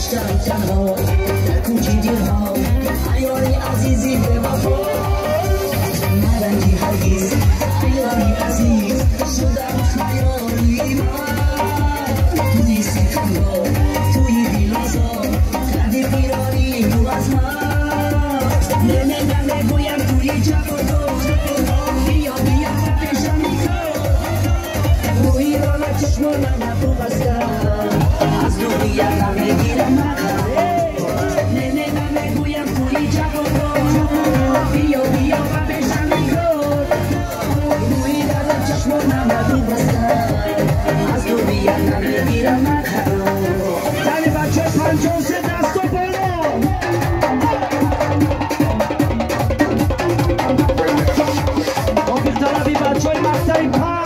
گشتم تنها در کوچه دلها عیاری عزیزی به وفا نرنجی هرگز عیاری عزیز شدم خیالی من توی سخنها توی دیلازا کردی بیراری رو از من نمه گویم توی جوانو بیا بیا و پیشمی کن روی را چشم من نبو بستم از دوری همه گیرم نمه گویم توی جوانو بیا بیا و پیشمی کن روی را چشم من نبو بستم از دوری همه گیرم تنی بچه 53 دست و بالا طلبی بچه های مقطعی 5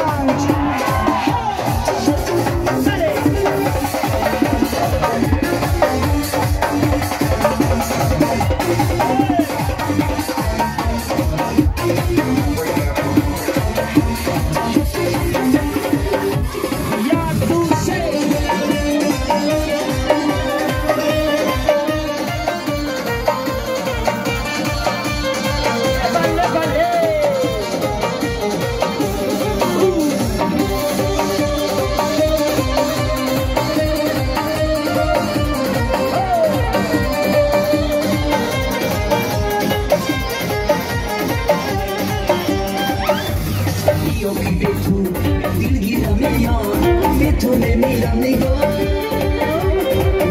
نمیرم نگاه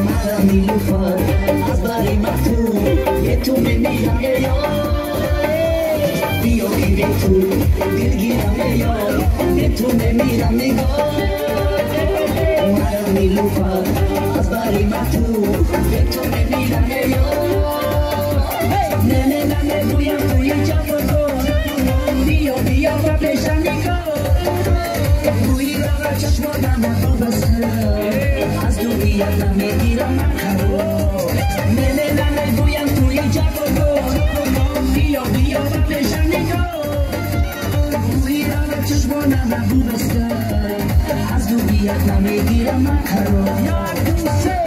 مرا میلوفر از بری مفتون یه تو نمیرم بیا بی تو دلگیرم یه تو نمیرم نگاه مرا میلوفر از بری مفتون یه تو نمیرم نه گویم توی جوان کن بیا بیا و پیشم نگاه روی را چشمانم رو بسته از دوریت نمیگیرم من خراب نه گویم توی جوان کن بیا بیا و پیشم نگاه روی را چشمانم رو بسته از دوریت نمیگیرم من خراب یا دوسته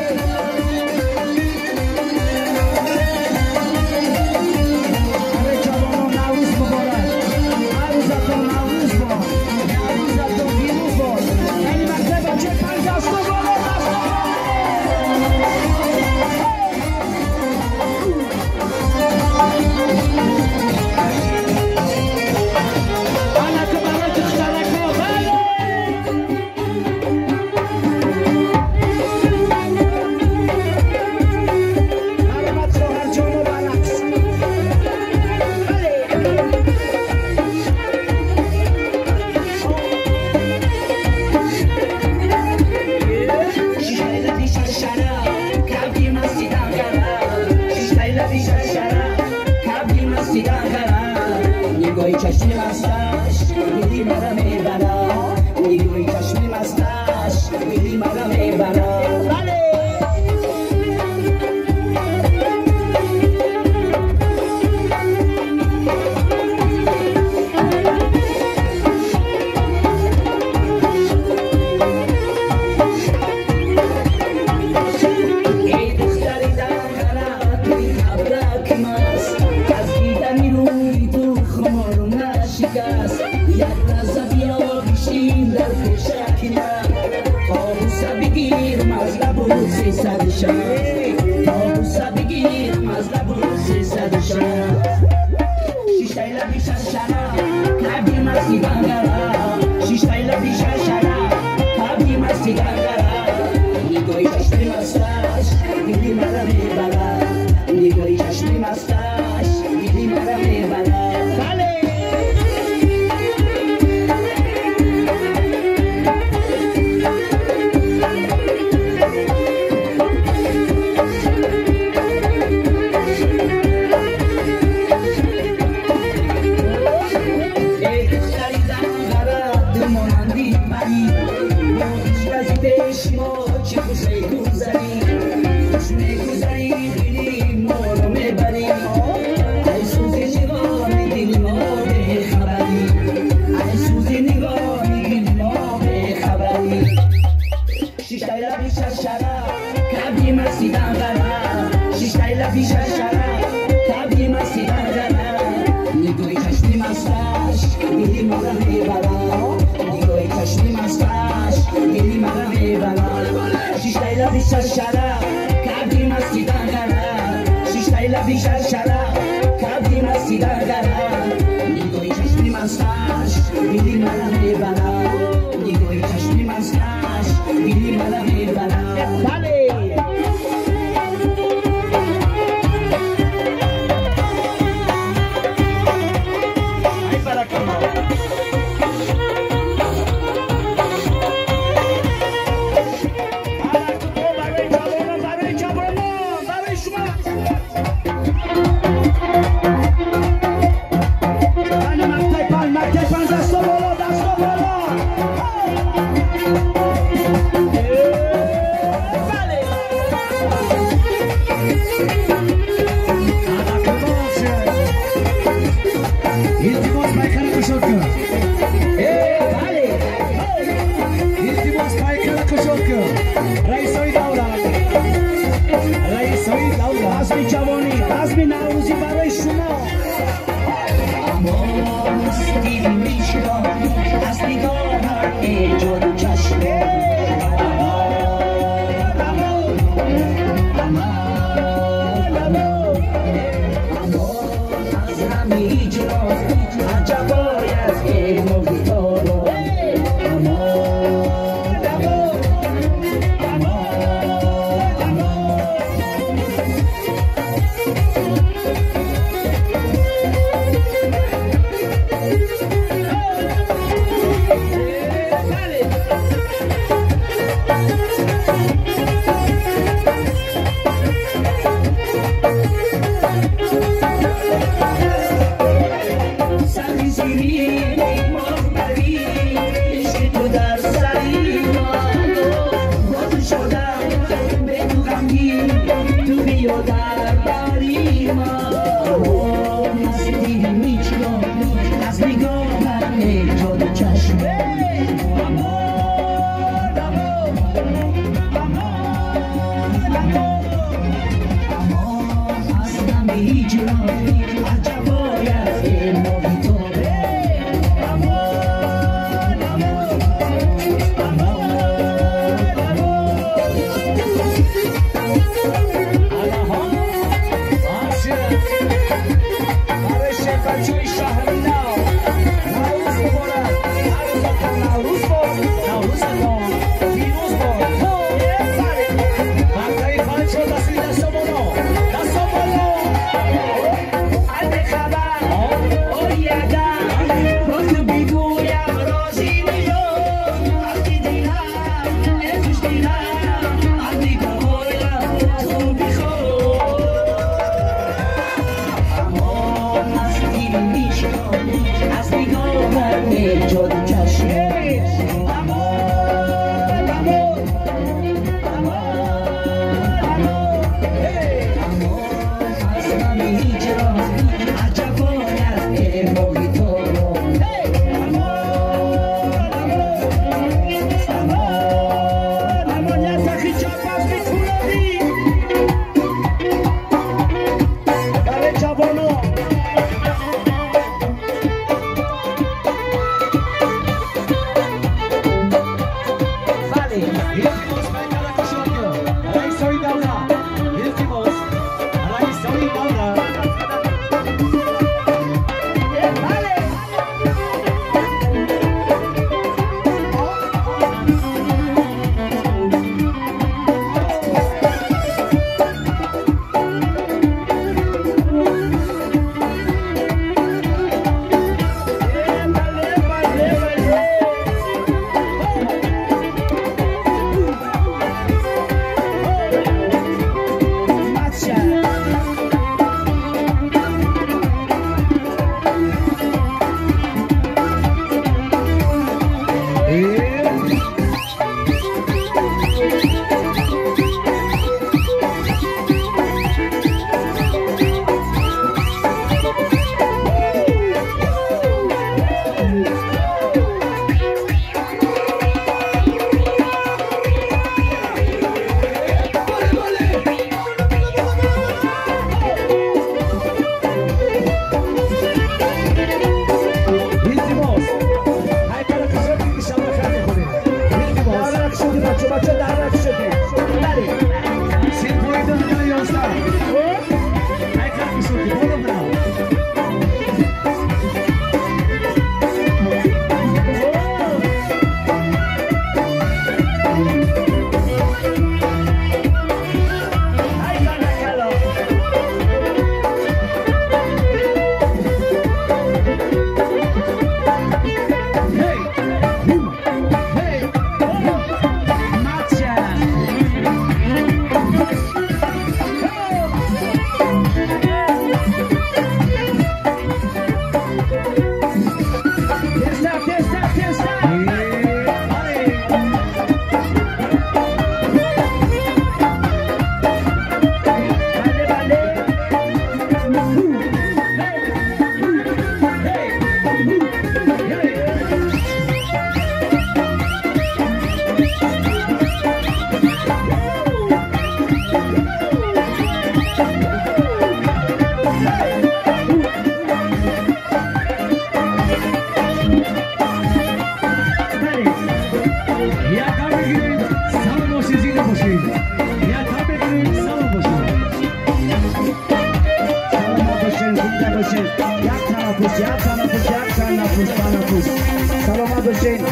سلامت باشین.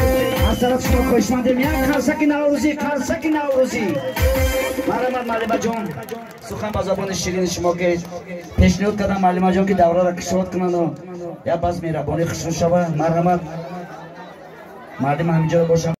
از طرف شما خوشمندیم. یک خلسکی نوروزی، خلسکی نوروزی. مرحمت معلمه جان، سخن با زبان شیرین شما که پیشنهاد کردم معلمه جان که دوره را کشواد کنند و یا باز مهربانی خشن شود. مرحمت معلم همینجا باشم.